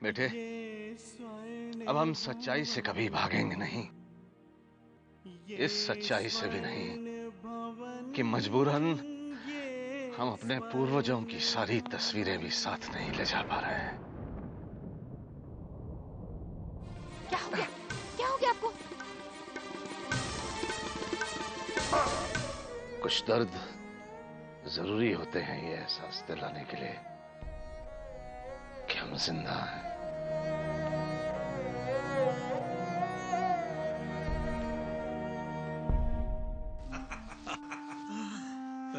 बेटे, अब हम सच्चाई से कभी भागेंगे नहीं। इस सच्चाई से भी नहीं कि मजबूरन हम अपने पूर्वजों की सारी तस्वीरें भी साथ नहीं ले जा पा रहे हैं। क्या हो गया? क्या हो गया आपको? कुछ दर्द जरूरी होते हैं ये एहसास दिलाने के लिए कि हम जिंदा हैं।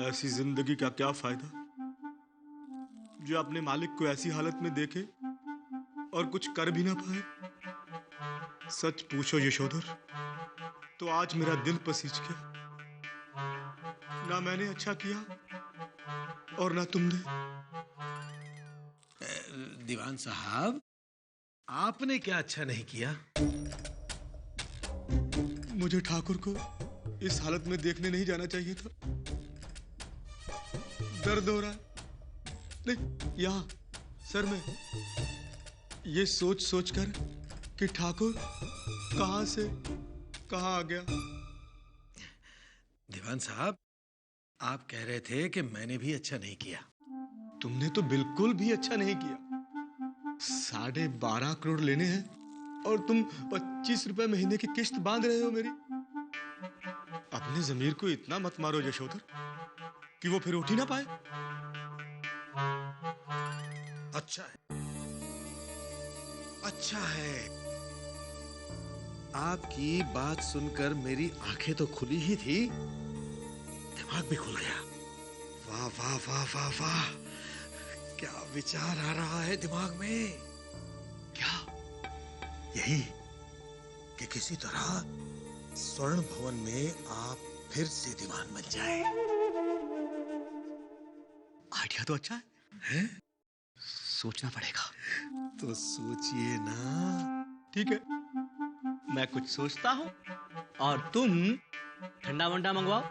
ऐसी जिंदगी का क्या फायदा जो अपने मालिक को ऐसी हालत में देखे और कुछ कर भी ना पाए। सच पूछो यशोधर, तो आज मेरा दिल पसीज गया। ना मैंने अच्छा किया और ना तुमने। दीवान साहब, आपने क्या अच्छा नहीं किया? मुझे ठाकुर को इस हालत में देखने नहीं जाना चाहिए था। दर्द हो रहा है, नहीं यहाँ सर में, ये सोच सोच कर कि ठाकुर कहां से कहां आ गया। दीवान साहब, आप कह रहे थे कि मैंने भी अच्छा नहीं किया। तुमने तो बिल्कुल भी अच्छा नहीं किया। 12.5 करोड़ लेने हैं और तुम 25 रुपए महीने की किस्त बांध रहे हो मेरी। अपने जमीर को इतना मत मारो यशोधर कि वो फिर उठ ही ना पाए। अच्छा है, अच्छा है। आपकी बात सुनकर मेरी आंखें तो खुली ही थी, दिमाग भी खुल गया। वाह वाह वाह वाह वाह, क्या विचार आ रहा है दिमाग में। क्या? यही कि किसी तरह स्वर्ण भवन में आप फिर से दीवान बन जाए। आइडिया तो अच्छा है? सोचना पड़ेगा। तो सोचिए ना। ठीक है, मैं कुछ सोचता हूँ और तुम ठंडा वंडा मंगवाओ।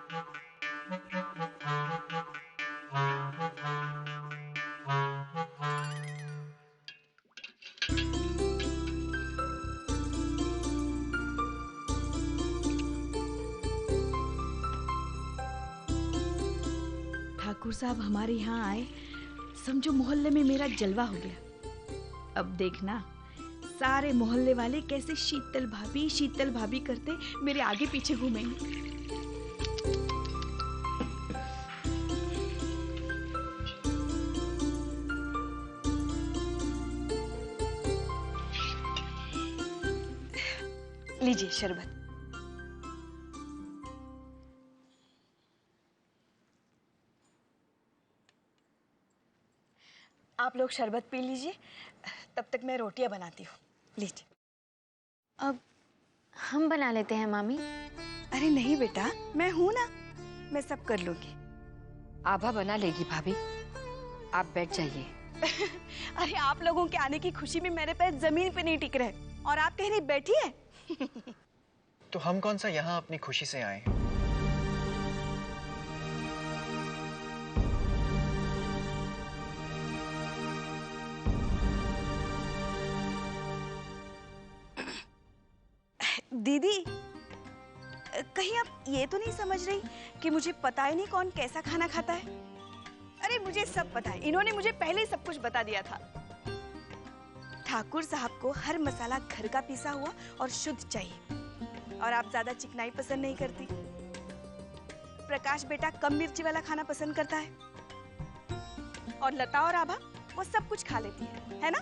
ठाकुर साहब हमारे यहाँ आए, समझो मोहल्ले में मेरा जलवा हो गया। अब देखना सारे मोहल्ले वाले कैसे शीतल भाभी करते मेरे आगे पीछे घूमेंगे। लीजिए शरबत। आप लोग शरबत पी लीजिए, तब तक मैं रोटियां बनाती हूँ। लीजिए। अब हम बना लेते हैं मामी। अरे नहीं बेटा, मैं हूं ना, मैं सब कर लूंगी। आभा बना लेगी भाभी, आप बैठ जाइए। अरे आप लोगों के आने की खुशी में मेरे पैर जमीन पे नहीं टिक रहे और आप कह रही बैठी है। तो हम कौन सा यहाँ अपनी खुशी से आए हैं? दीदी, कहीं आप ये तो नहीं समझ रही कि मुझे पता ही नहीं कौन कैसा खाना खाता है? अरे मुझे सब पता है, इन्होंने मुझे पहले ही सब कुछ बता दिया था। ठाकुर साहब को हर मसाला घर का पिसा हुआ और शुद्ध चाहिए, और आप ज्यादा चिकनाई पसंद नहीं करती। प्रकाश बेटा कम मिर्ची वाला खाना पसंद करता है, और लता और आभा वो सब कुछ खा लेती है ना?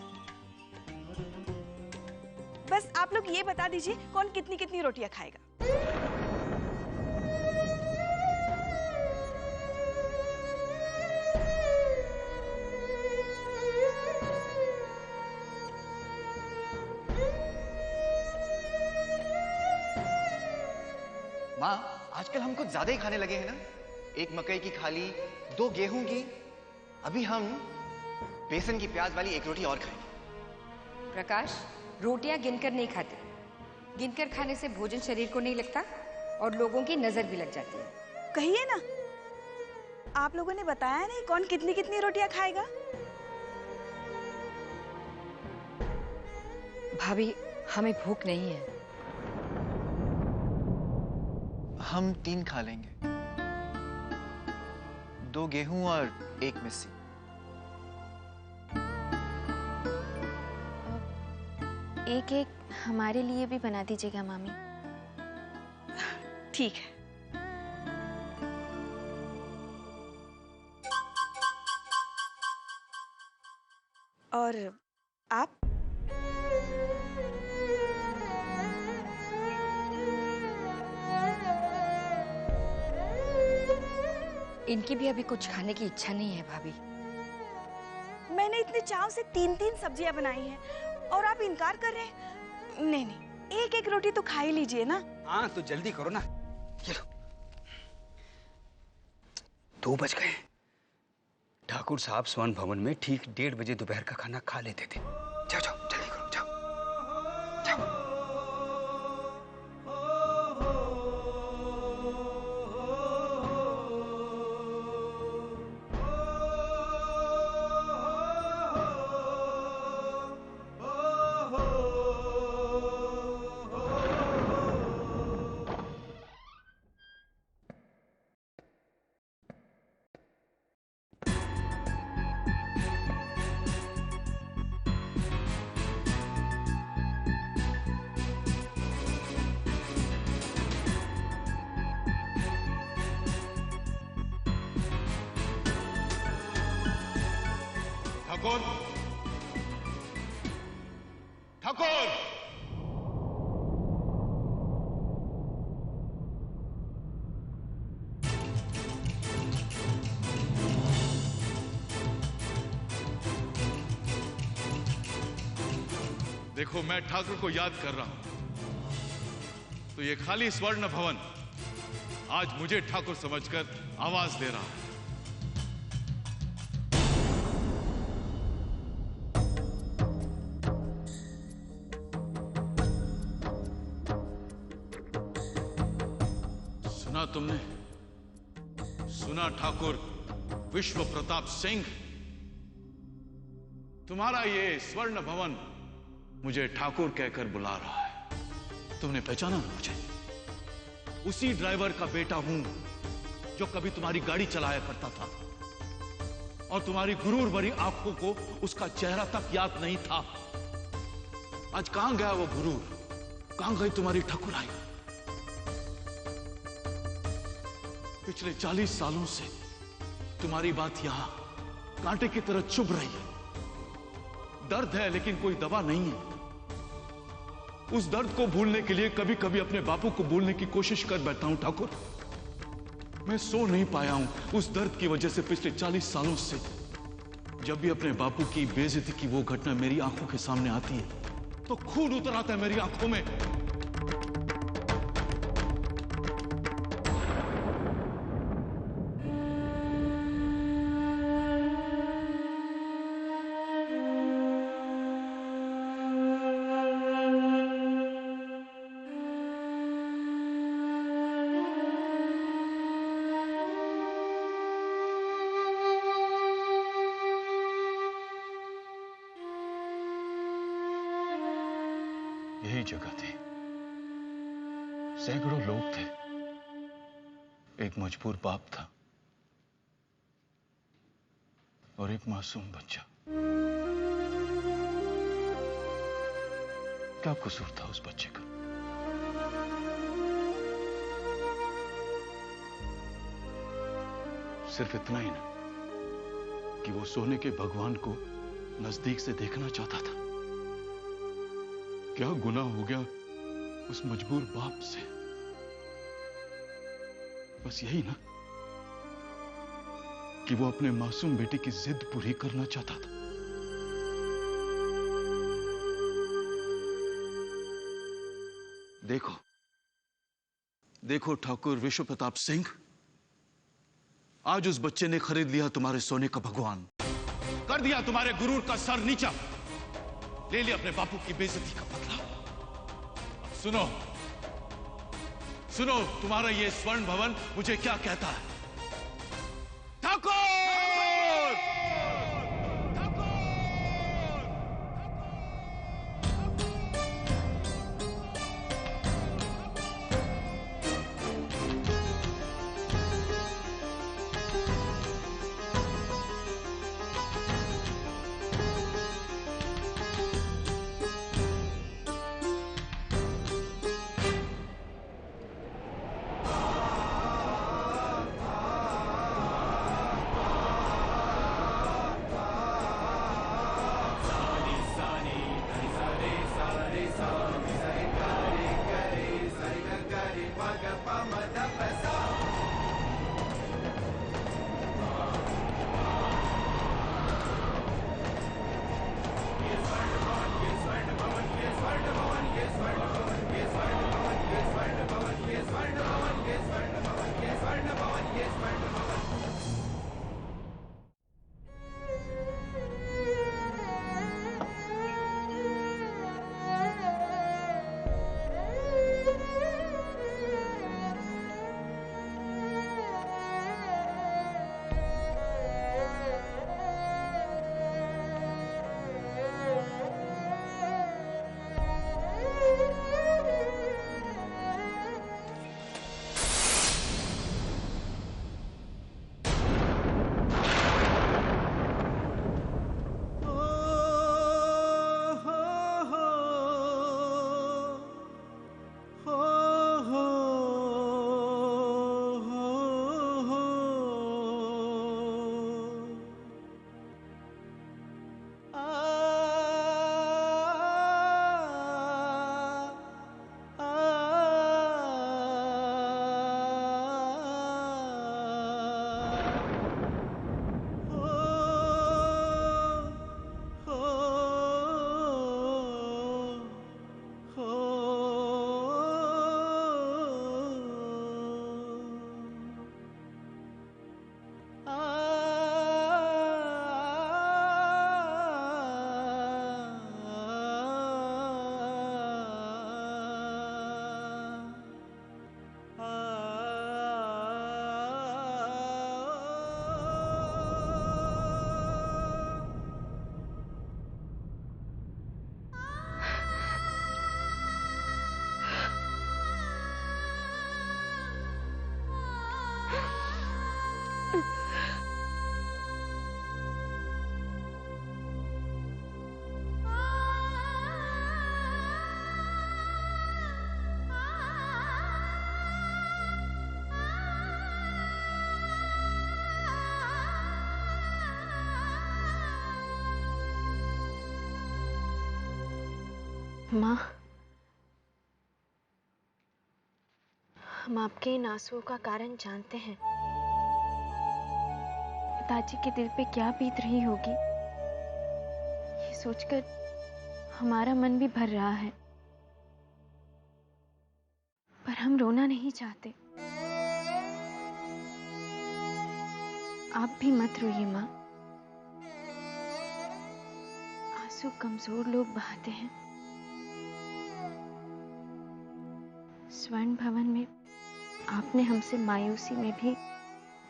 बस आप लोग ये बता दीजिए कौन कितनी कितनी रोटियां खाएगा। माँ, आजकल हम कुछ ज्यादा ही खाने लगे हैं ना। एक मकई की खाली, 2 गेहूं की, अभी हम बेसन की प्याज वाली 1 रोटी और खाएंगे। प्रकाश, रोटियां गिनकर नहीं खाते, गिनकर खाने से भोजन शरीर को नहीं लगता और लोगों की नजर भी लग जाती है। कहिए ना, आप लोगों ने बताया नहीं कौन कितनी कितनी रोटियां खाएगा। भाभी, हमें भूख नहीं है। हम 3 खा लेंगे, 2 गेहूं और 1 मिस्सी। एक एक हमारे लिए भी बना दीजिएगा मामी। ठीक है। और आप? इनकी भी अभी कुछ खाने की इच्छा नहीं है भाभी। मैंने इतने चाव से 3-3 सब्जियां बनाई हैं और आप इनकार कर रहे हैं? नहीं नहीं, एक एक रोटी तो खा ही लीजिए ना। हाँ तो जल्दी करो ना। ये लो, 2 बज गए। ठाकुर साहब स्वर्ण भवन में ठीक 1:30 बजे दोपहर का खाना खा लेते थे। जाओ जाओ जल्दी करो, जाओ जाओ। ठाकुर, ठाकुर, देखो मैं ठाकुर को याद कर रहा हूं, तो ये खाली स्वर्ण भवन आज मुझे ठाकुर समझकर आवाज दे रहा है। सुना तुमने? सुना ठाकुर विश्व प्रताप सिंह? तुम्हारा ये स्वर्ण भवन मुझे ठाकुर कहकर बुला रहा है। तुमने पहचाना ना मुझे? उसी ड्राइवर का बेटा हूं जो कभी तुम्हारी गाड़ी चलाया करता था और तुम्हारी गुरूर भरी आंखों को उसका चेहरा तक याद नहीं था। आज कहां गया वो गुरूर? कहां गई तुम्हारी ठकुराई? पिछले 40 सालों से तुम्हारी बात यहां कांटे की तरह चुभ रही है। दर्द है लेकिन कोई दवा नहीं है। उस दर्द को भूलने के लिए कभी कभी अपने बापू को भूलने की कोशिश कर बैठता हूं ठाकुर। मैं सो नहीं पाया हूं उस दर्द की वजह से पिछले 40 सालों से। जब भी अपने बापू की बेइज्जती की वो घटना मेरी आंखों के सामने आती है तो खून उतर आता है मेरी आंखों में। यही जगह थी, सैकड़ों लोग थे, एक मजबूर बाप था और एक मासूम बच्चा। क्या कसूर था उस बच्चे का? सिर्फ इतना ही ना कि वो सोने के भगवान को नजदीक से देखना चाहता था। क्या गुनाह हो गया उस मजबूर बाप से? बस यही ना कि वो अपने मासूम बेटे की जिद पूरी करना चाहता था। देखो देखो ठाकुर विश्व प्रताप सिंह, आज उस बच्चे ने खरीद लिया तुम्हारे सोने का भगवान, कर दिया तुम्हारे गुरूर का सर नीचा, ले लिया अपने बापू की बेइज्जती का बदला। सुनो सुनो, तुम्हारा ये स्वर्ण भवन मुझे क्या कहता है? ठाकुर! ठाकुर! माँ, हम आपके इन आंसुओं का कारण जानते हैं। पिताजी के दिल पे क्या बीत रही होगी, ये सोचकर हमारा मन भी भर रहा है, पर हम रोना नहीं चाहते। आप भी मत रोइए माँ। आंसू कमजोर लोग बहाते हैं। स्वर्ण भवन में आपने हमसे मायूसी में भी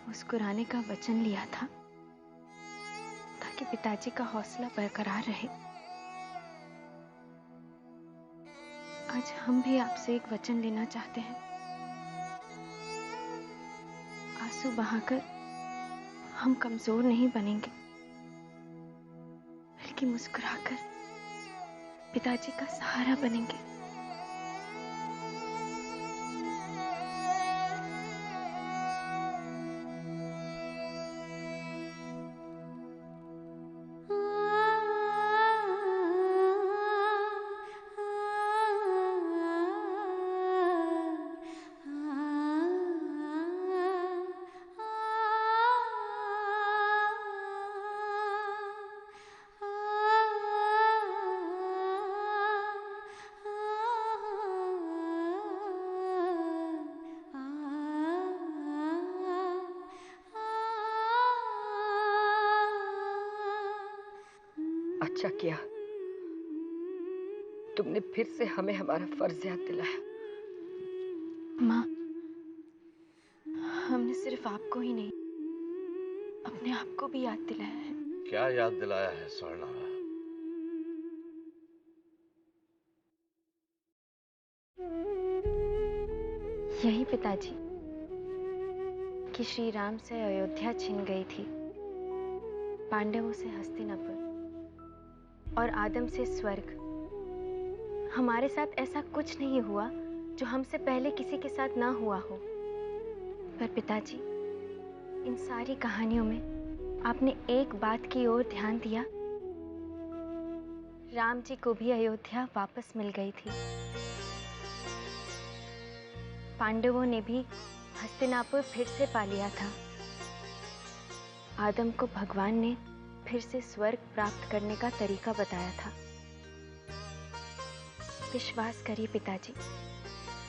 मुस्कुराने का वचन लिया था, ताकि पिताजी का हौसला बरकरार रहे। आज हम भी आपसे एक वचन लेना चाहते हैं। आंसू बहाकर हम कमजोर नहीं बनेंगे, बल्कि मुस्कुराकर पिताजी का सहारा बनेंगे। अच्छा किया, तुमने फिर से हमें हमारा फर्ज याद दिलाया। माँ, हमने सिर्फ आपको ही नहीं, अपने आप को भी याद दिलाया है। क्या याद दिलाया है स्वर्णा? यही पिताजी कि श्री राम से अयोध्या छिन गई थी, पांडवों से हस्तिनापुर और आदम से स्वर्ग। हमारे साथ ऐसा कुछ नहीं हुआ जो हमसे पहले किसी के साथ ना हुआ हो। पर पिताजी, इन सारी कहानियों में आपने एक बात की ओर ध्यान दिया। राम जी को भी अयोध्या वापस मिल गई थी। पांडवों ने भी हस्तिनापुर फिर से पा लिया था। आदम को भगवान ने फिर से स्वर्ग प्राप्त करने का तरीका बताया था। विश्वास करिए पिताजी,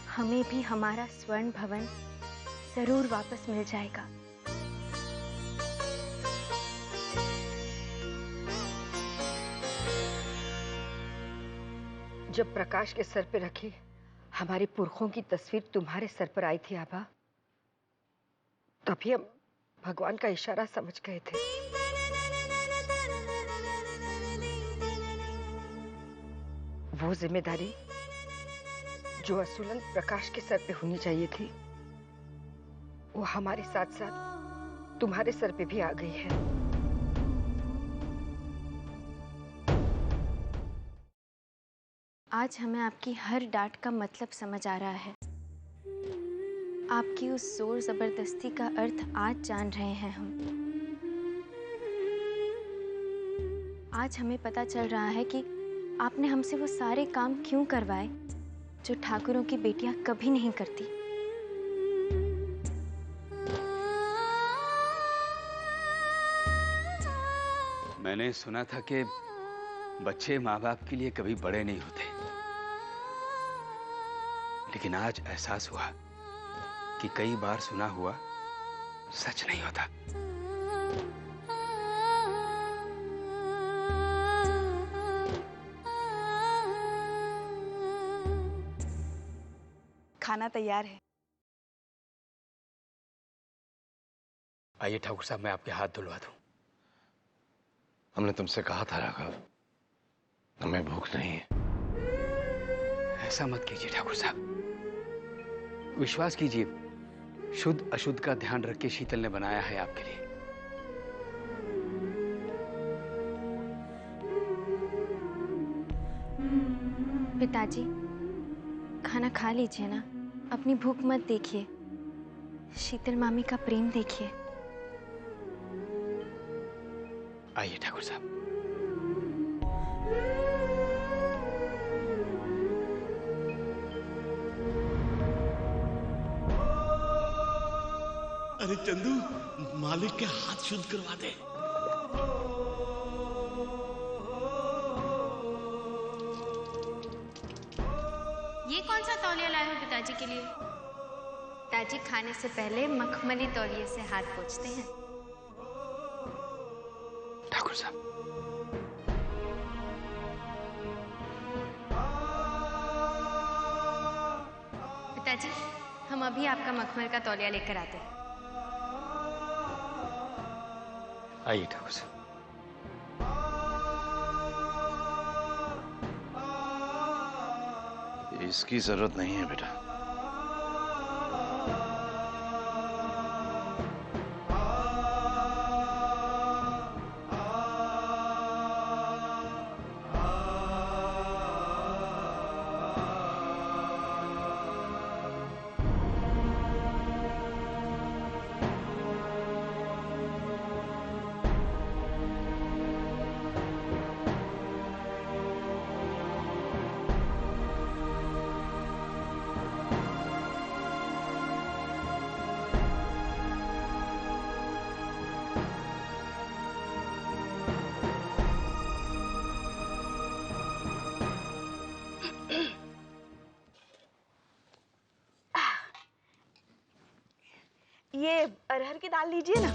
हमें भी हमारा स्वर्ण भवन जरूर वापस मिल जाएगा। जब प्रकाश के सर पे रखी हमारे पुरखों की तस्वीर तुम्हारे सर पर आई थी आभा, तभी हम भगवान का इशारा समझ गए थे। वो जिम्मेदारी जो असूलन प्रकाश के सर पे होनी चाहिए थी, वो हमारे साथ साथ तुम्हारे सर पे भी आ गई है। आज हमें आपकी हर डांट का मतलब समझ आ रहा है। आपकी उस जोर जबरदस्ती का अर्थ आज जान रहे हैं हम। आज हमें पता चल रहा है कि आपने हमसे वो सारे काम क्यों करवाए जो ठाकुरों की बेटियां कभी नहीं करती। मैंने सुना था कि बच्चे माँ बाप के लिए कभी बड़े नहीं होते, लेकिन आज एहसास हुआ कि कई बार सुना हुआ सच नहीं होता। खाना तैयार है। आइए ठाकुर साहब, मैं आपके हाथ धुलवा दूं। हमने तुमसे कहा था राघव, हमें भूख नहीं है। ऐसा मत कीजिए ठाकुर साहब, विश्वास कीजिए, शुद्ध अशुद्ध का ध्यान रख के शीतल ने बनाया है आपके लिए। पिताजी, खाना खा लीजिए ना, अपनी भूख मत देखिए, शीतल मामी का प्रेम देखिए। आइए ठाकुर साहब। चंदू, मालिक के हाथ शुद्ध करवा दे। ये कौन सा तौलिया लाए हो पिताजी के लिए? पिताजी खाने से पहले मखमली तौलिए से हाथ पोंछते हैं। ठाकुर साहब, पिताजी, हम अभी आपका मखमल का तौलिया लेकर आते हैं। आइए ठाकुर साहब। इसकी जरूरत नहीं है बेटा। ये अरहर की दाल लीजिए ना,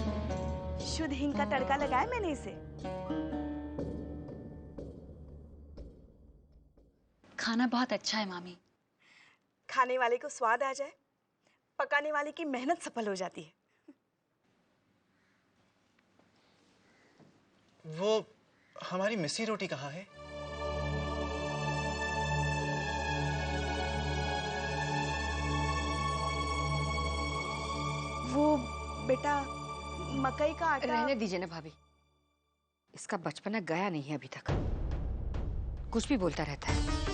शुद्ध हींग का तड़का लगाया मैंने इसे। खाना बहुत अच्छा है मामी। खाने वाले को स्वाद आ जाए, पकाने वाले की मेहनत सफल हो जाती है। वो हमारी मिस्सी रोटी कहाँ है? वो बेटा मकई का आटा। रहने दीजिए ना भाभी, इसका बचपना गया नहीं है अभी तक, कुछ भी बोलता रहता है।